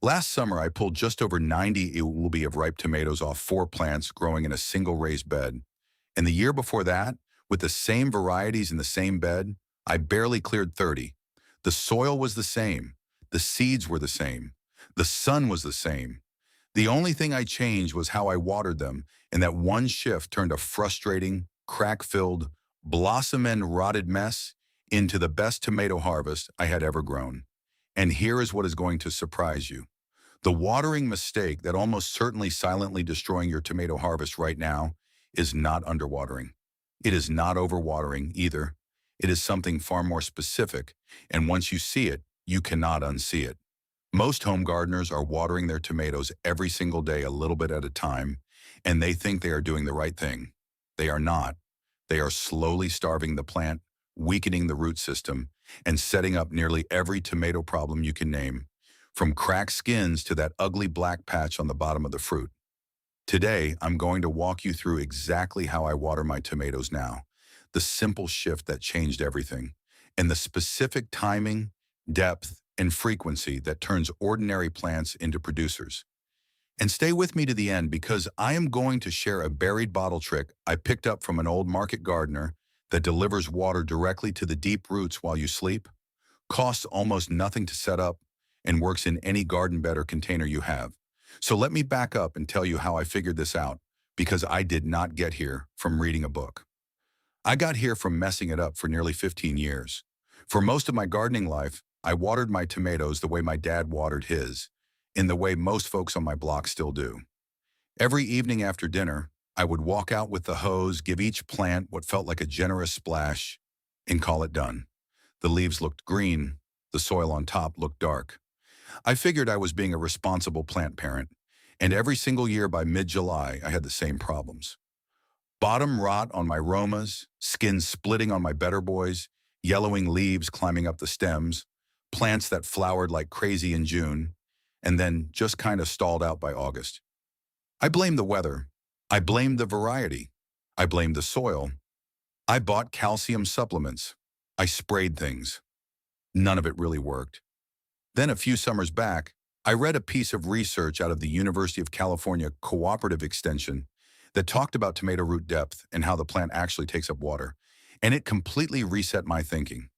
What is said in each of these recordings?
Last summer, I pulled just over 90 will-be of ripe tomatoes off 4 plants growing in a single raised bed. And the year before that, with the same varieties in the same bed, I barely cleared 30. The soil was the same. The seeds were the same. The sun was the same. The only thing I changed was how I watered them, and that one shift turned a frustrating, crack-filled, blossom-end rotted mess into the best tomato harvest I had ever grown. And here is what is going to surprise you. The watering mistake that almost certainly silently destroying your tomato harvest right now is not underwatering. It is not overwatering either. It is something far more specific, and once you see it, you cannot unsee it. Most home gardeners are watering their tomatoes every single day a little bit at a time, and they think they are doing the right thing. They are not. They are slowly starving the plant, weakening the root system, and setting up nearly every tomato problem you can name, from cracked skins to that ugly black patch on the bottom of the fruit. Today, I'm going to walk you through exactly how I water my tomatoes now, the simple shift that changed everything, and the specific timing, depth, and frequency that turns ordinary plants into producers. And stay with me to the end because I am going to share a buried bottle trick I picked up from an old market gardener that delivers water directly to the deep roots while you sleep, costs almost nothing to set up, and works in any garden bed or container you have. So let me back up and tell you how I figured this out, because I did not get here from reading a book. I got here from messing it up for nearly 15 years. For most of my gardening life, I watered my tomatoes the way my dad watered his, in the way most folks on my block still do. Every evening after dinner, I would walk out with the hose, give each plant what felt like a generous splash, and call it done. The leaves looked green, the soil on top looked dark. I figured I was being a responsible plant parent, and every single year by mid-July, I had the same problems. Bottom rot on my Romas, skin splitting on my Better Boys, yellowing leaves climbing up the stems, plants that flowered like crazy in June, and then just kind of stalled out by August. I blamed the weather. I blamed the variety. I blamed the soil. I bought calcium supplements. I sprayed things. None of it really worked. Then a few summers back, I read a piece of research out of the University of California Cooperative Extension that talked about tomato root depth and how the plant actually takes up water, and it completely reset my thinking.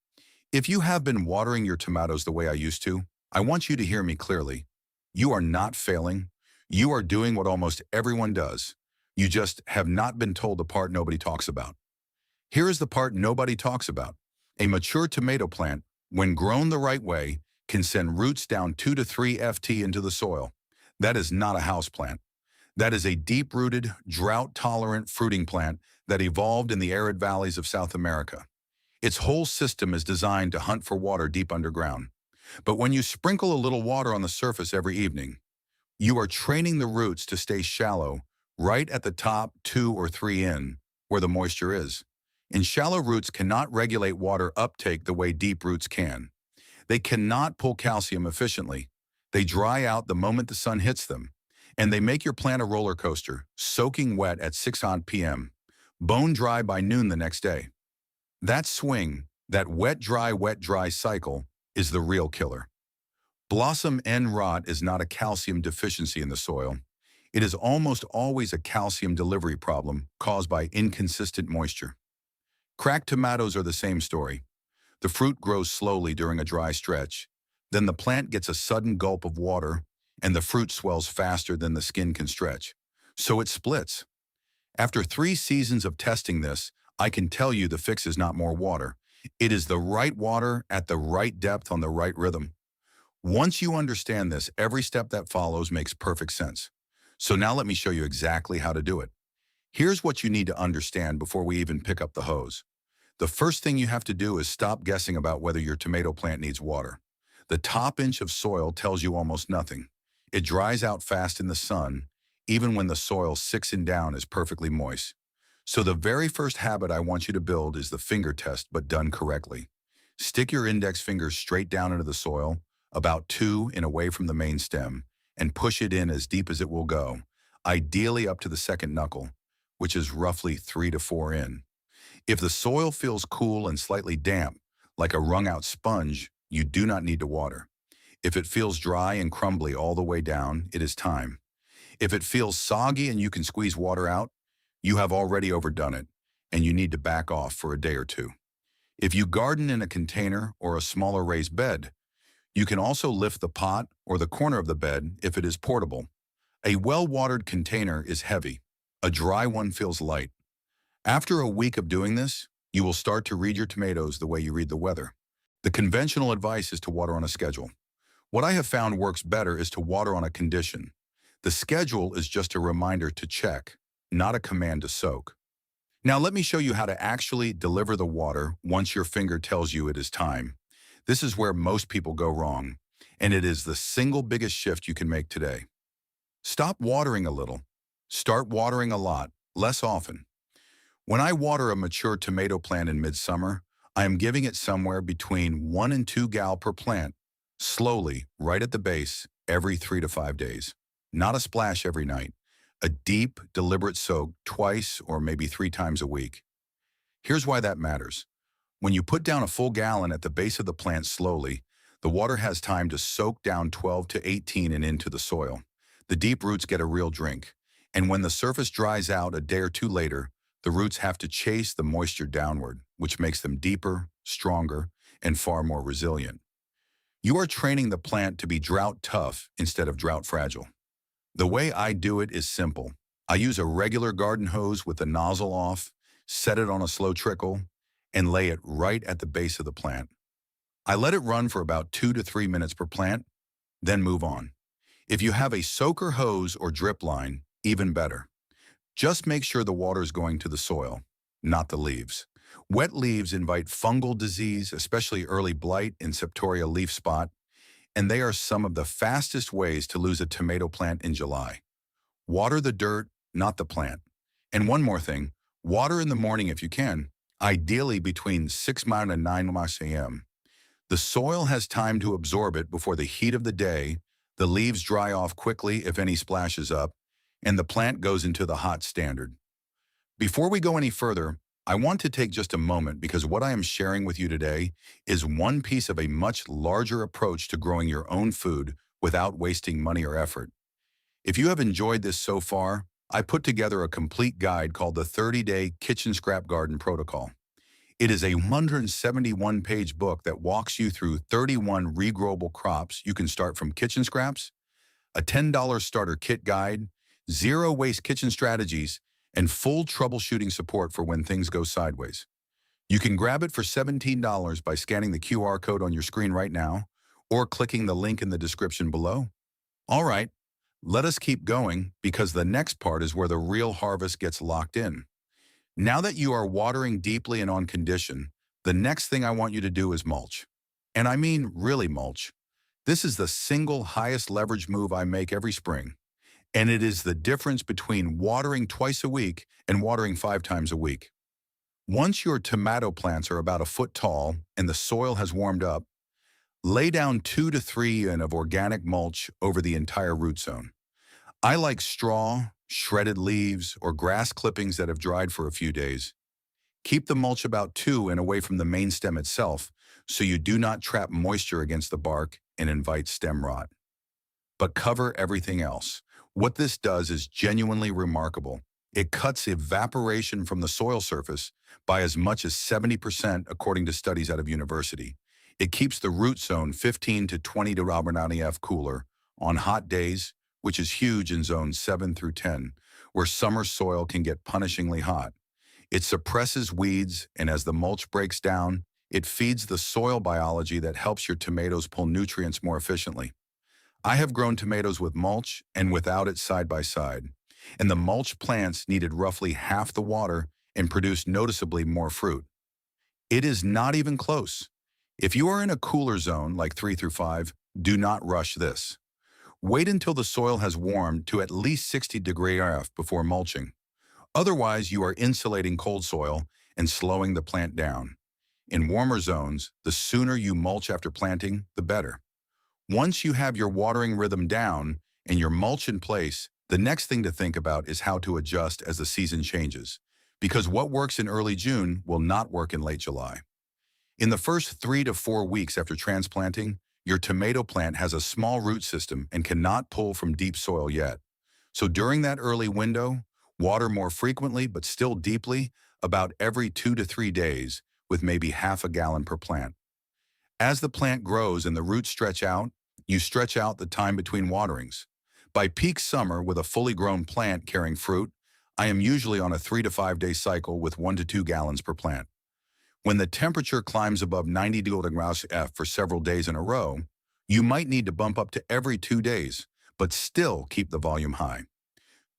If you have been watering your tomatoes the way I used to, I want you to hear me clearly. You are not failing. You are doing what almost everyone does. You just have not been told the part nobody talks about. Here is the part nobody talks about. A mature tomato plant, when grown the right way, can send roots down 2 to 3 ft into the soil. That is not a house plant. That is a deep-rooted, drought-tolerant fruiting plant that evolved in the arid valleys of South America. Its whole system is designed to hunt for water deep underground. But when you sprinkle a little water on the surface every evening, you are training the roots to stay shallow, right at the top 2 or 3 in, where the moisture is. And shallow roots cannot regulate water uptake the way deep roots can. They cannot pull calcium efficiently. They dry out the moment the sun hits them, and they make your plant a roller coaster, soaking wet at 6 p.m., bone dry by noon the next day. That swing, that wet, dry cycle, is the real killer. Blossom end rot is not a calcium deficiency in the soil. It is almost always a calcium delivery problem caused by inconsistent moisture. Cracked tomatoes are the same story. The fruit grows slowly during a dry stretch. Then the plant gets a sudden gulp of water, and the fruit swells faster than the skin can stretch. So it splits. After 3 seasons of testing this, I can tell you the fix is not more water. It is the right water at the right depth on the right rhythm. Once you understand this, every step that follows makes perfect sense. So now let me show you exactly how to do it. Here's what you need to understand before we even pick up the hose. The first thing you have to do is stop guessing about whether your tomato plant needs water. The top inch of soil tells you almost nothing. It dries out fast in the sun, even when the soil 6 in down is perfectly moist. So the very first habit I want you to build is the finger test, but done correctly. Stick your index fingers straight down into the soil, about 2 in away from the main stem, and push it in as deep as it will go, ideally up to the second knuckle, which is roughly 3 to 4 in. If the soil feels cool and slightly damp, like a wrung-out sponge, you do not need to water. If it feels dry and crumbly all the way down, it is time. If it feels soggy and you can squeeze water out, you have already overdone it, and you need to back off for a day or two. If you garden in a container or a smaller raised bed, you can also lift the pot or the corner of the bed if it is portable. A well-watered container is heavy. A dry one feels light. After a week of doing this, you will start to read your tomatoes the way you read the weather. The conventional advice is to water on a schedule. What I have found works better is to water on a condition. The schedule is just a reminder to check, not a command to soak. Now let me show you how to actually deliver the water once your finger tells you it is time. This is where most people go wrong, and it is the single biggest shift you can make today. Stop watering a little. Start watering a lot, less often. When I water a mature tomato plant in midsummer, I am giving it somewhere between 1 and 2 gal per plant, slowly, right at the base, every 3 to 5 days. Not a splash every night. A deep, deliberate soak twice or maybe 3 times a week. Here's why that matters. When you put down a full gallon at the base of the plant slowly, the water has time to soak down 12 to 18 and into the soil. The deep roots get a real drink. And when the surface dries out a day or two later, the roots have to chase the moisture downward, which makes them deeper, stronger, and far more resilient. You are training the plant to be drought tough instead of drought fragile. The way I do it is simple. I use a regular garden hose with the nozzle off, set it on a slow trickle, and lay it right at the base of the plant. I let it run for about 2 to 3 minutes per plant, then move on. If you have a soaker hose or drip line, even better. Just make sure the water is going to the soil, not the leaves. Wet leaves invite fungal disease, especially early blight and septoria leaf spot, and they are some of the fastest ways to lose a tomato plant in July. Water the dirt, not the plant. And one more thing, water in the morning if you can, ideally between 6 m and 9 a.m. The soil has time to absorb it before the heat of the day, the leaves dry off quickly if any splashes up, and the plant goes into the hot standard. Before we go any further, I want to take just a moment because what I am sharing with you today is one piece of a much larger approach to growing your own food without wasting money or effort. If you have enjoyed this so far, I put together a complete guide called the 30-Day Kitchen Scrap Garden Protocol. It is a 171-page book that walks you through 31 regrowable crops you can start from kitchen scraps, a $10 starter kit guide, zero-waste kitchen strategies, and full troubleshooting support for when things go sideways. You can grab it for $17 by scanning the QR code on your screen right now or clicking the link in the description below. All right, let us keep going because the next part is where the real harvest gets locked in. Now that you are watering deeply and on condition, the next thing I want you to do is mulch. And I mean really mulch. This is the single highest leverage move I make every spring. And it is the difference between watering twice a week and watering 5 times a week. Once your tomato plants are about a foot tall and the soil has warmed up, lay down 2 to 3 in of organic mulch over the entire root zone. I like straw, shredded leaves, or grass clippings that have dried for a few days. Keep the mulch about 2 and away from the main stem itself so you do not trap moisture against the bark and invite stem rot. But cover everything else. What this does is genuinely remarkable. It cuts evaporation from the soil surface by as much as 70% according to studies out of university. It keeps the root zone 15 to 20 degrees F cooler on hot days, which is huge in zones 7 through 10, where summer soil can get punishingly hot. It suppresses weeds, and as the mulch breaks down, it feeds the soil biology that helps your tomatoes pull nutrients more efficiently. I have grown tomatoes with mulch and without it side by side, and the mulch plants needed roughly half the water and produced noticeably more fruit. It is not even close. If you are in a cooler zone like 3 through 5, do not rush this. Wait until the soil has warmed to at least 60 degrees F before mulching. Otherwise, you are insulating cold soil and slowing the plant down. In warmer zones, the sooner you mulch after planting, the better. Once you have your watering rhythm down and your mulch in place, the next thing to think about is how to adjust as the season changes, because what works in early June will not work in late July. In the first 3 to 4 weeks after transplanting, your tomato plant has a small root system and cannot pull from deep soil yet. So during that early window, water more frequently but still deeply, about every 2 to 3 days, with maybe half a gallon per plant. As the plant grows and the roots stretch out, you stretch out the time between waterings. By peak summer with a fully grown plant carrying fruit, I am usually on a 3 to 5 day cycle with 1 to 2 gallons per plant. When the temperature climbs above 90 degrees F for several days in a row, you might need to bump up to every 2 days, but still keep the volume high.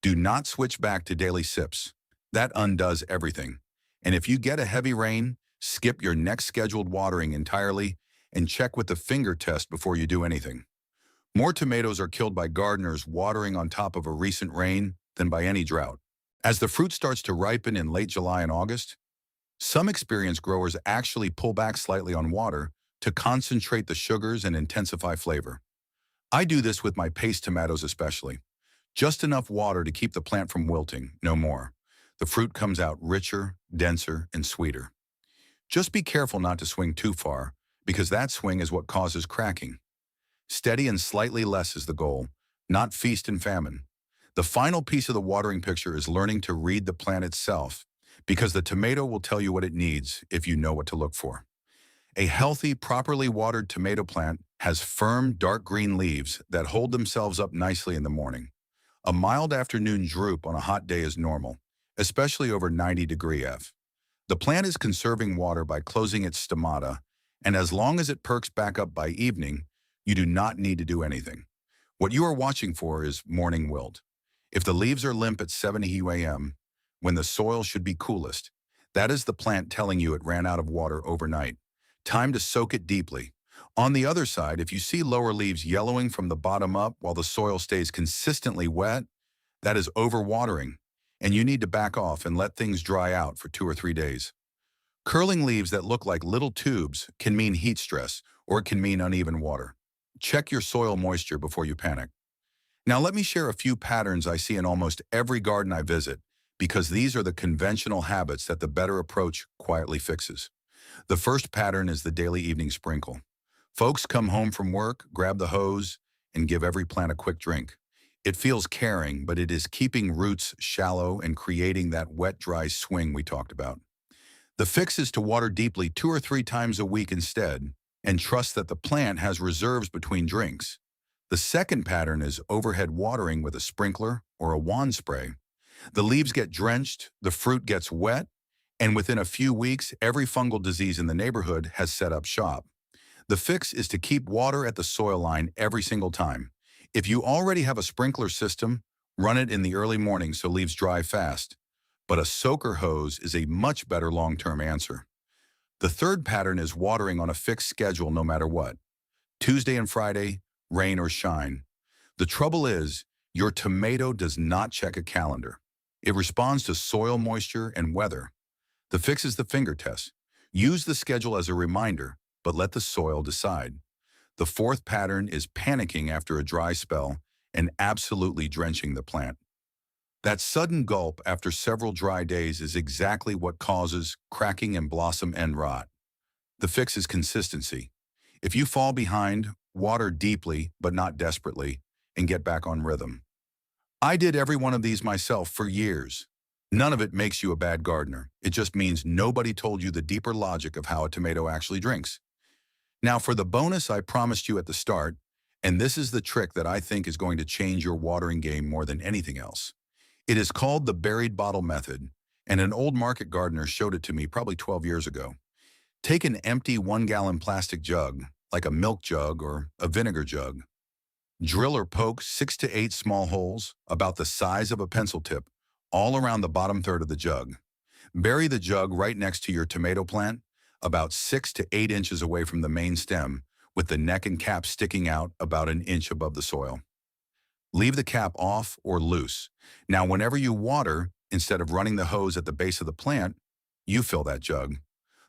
Do not switch back to daily sips. That undoes everything. And if you get a heavy rain, skip your next scheduled watering entirely and check with the finger test before you do anything. More tomatoes are killed by gardeners watering on top of a recent rain than by any drought. As the fruit starts to ripen in late July and August, some experienced growers actually pull back slightly on water to concentrate the sugars and intensify flavor. I do this with my paste tomatoes especially. Just enough water to keep the plant from wilting, no more. The fruit comes out richer, denser, and sweeter. Just be careful not to swing too far, because that swing is what causes cracking. Steady and slightly less is the goal, not feast and famine. The final piece of the watering picture is learning to read the plant itself, because the tomato will tell you what it needs if you know what to look for. A healthy, properly watered tomato plant has firm, dark green leaves that hold themselves up nicely in the morning. A mild afternoon droop on a hot day is normal, especially over 90 degree F. The plant is conserving water by closing its stomata, and as long as it perks back up by evening, you do not need to do anything. What you are watching for is morning wilt. If the leaves are limp at 7 a.m., when the soil should be coolest, that is the plant telling you it ran out of water overnight. Time to soak it deeply. On the other side, if you see lower leaves yellowing from the bottom up while the soil stays consistently wet, that is overwatering, and you need to back off and let things dry out for 2 or 3 days. Curling leaves that look like little tubes can mean heat stress, or it can mean uneven water. Check your soil moisture before you panic. Now let me share a few patterns I see in almost every garden I visit, because these are the conventional habits that the better approach quietly fixes. The first pattern is the daily evening sprinkle. Folks come home from work, grab the hose, and give every plant a quick drink. It feels caring, but it is keeping roots shallow and creating that wet, dry swing we talked about. The fix is to water deeply 2 or 3 times a week instead, and trust that the plant has reserves between drinks. The second pattern is overhead watering with a sprinkler or a wand spray. The leaves get drenched, the fruit gets wet, and within a few weeks, every fungal disease in the neighborhood has set up shop. The fix is to keep water at the soil line every single time. If you already have a sprinkler system, run it in the early morning so leaves dry fast. But a soaker hose is a much better long-term answer. The third pattern is watering on a fixed schedule no matter what. Tuesday and Friday, rain or shine. The trouble is, your tomato does not check a calendar. It responds to soil moisture and weather. The fix is the finger test. Use the schedule as a reminder, but let the soil decide. The fourth pattern is panicking after a dry spell and absolutely drenching the plant. That sudden gulp after several dry days is exactly what causes cracking and blossom end rot. The fix is consistency. If you fall behind, water deeply but not desperately, and get back on rhythm. I did every one of these myself for years. None of it makes you a bad gardener. It just means nobody told you the deeper logic of how a tomato actually drinks. Now for the bonus I promised you at the start, and this is the trick that I think is going to change your watering game more than anything else. It is called the buried bottle method, and an old market gardener showed it to me probably 12 years ago. Take an empty 1-gallon plastic jug, like a milk jug or a vinegar jug. Drill or poke 6 to 8 small holes, about the size of a pencil tip, all around the bottom third of the jug. Bury the jug right next to your tomato plant, about 6 to 8 inches away from the main stem, with the neck and cap sticking out about an inch above the soil. Leave the cap off or loose. Now, whenever you water, instead of running the hose at the base of the plant, you fill that jug.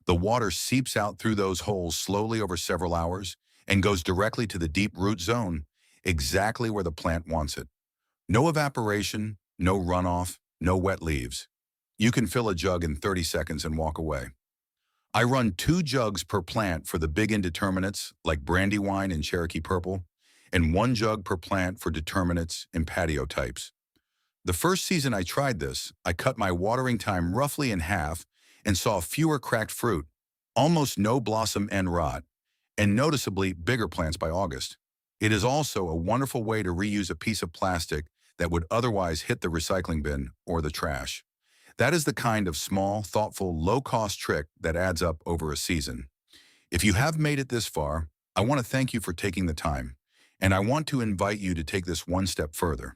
The water seeps out through those holes slowly over several hours and goes directly to the deep root zone, exactly where the plant wants it. No evaporation, no runoff, no wet leaves. You can fill a jug in 30 seconds and walk away. I run 2 jugs per plant for the big indeterminates like Brandywine and Cherokee Purple, and 1 jug per plant for determinates and patio types. The first season I tried this, I cut my watering time roughly in half and saw fewer cracked fruit, almost no blossom and rot, and noticeably bigger plants by August. It is also a wonderful way to reuse a piece of plastic that would otherwise hit the recycling bin or the trash. That is the kind of small, thoughtful, low-cost trick that adds up over a season. If you have made it this far, I want to thank you for taking the time, and I want to invite you to take this one step further.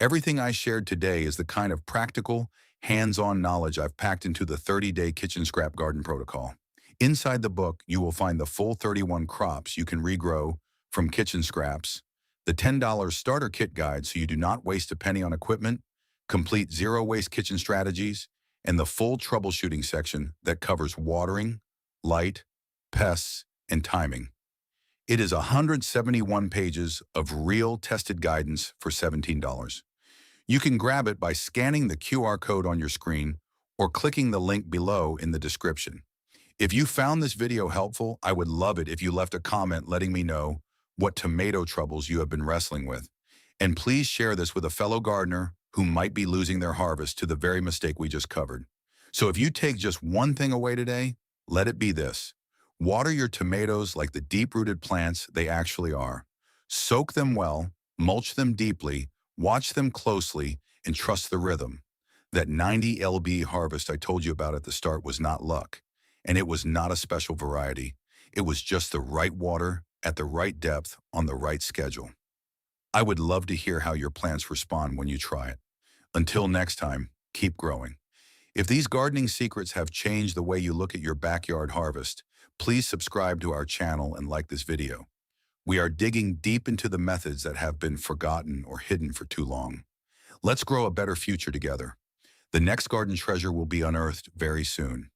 Everything I shared today is the kind of practical, hands-on knowledge I've packed into the 30-day kitchen scrap garden protocol. Inside the book, you will find the full 31 crops you can regrow from kitchen scraps, the $10 starter kit guide so you do not waste a penny on equipment, complete zero-waste kitchen strategies, and the full troubleshooting section that covers watering, light, pests, and timing. It is 171 pages of real tested guidance for $17. You can grab it by scanning the QR code on your screen or clicking the link below in the description. If you found this video helpful, I would love it if you left a comment letting me know what tomato troubles you have been wrestling with. And please share this with a fellow gardener who might be losing their harvest to the very mistake we just covered. So if you take just one thing away today, let it be this. Water your tomatoes like the deep-rooted plants they actually are. Soak them well, mulch them deeply, watch them closely, and trust the rhythm. That 90 lb harvest I told you about at the start was not luck, and it was not a special variety. It was just the right water, at the right depth, on the right schedule. I would love to hear how your plants respond when you try it. Until next time, keep growing. If these gardening secrets have changed the way you look at your backyard harvest, please subscribe to our channel and like this video. We are digging deep into the methods that have been forgotten or hidden for too long. Let's grow a better future together. The next garden treasure will be unearthed very soon.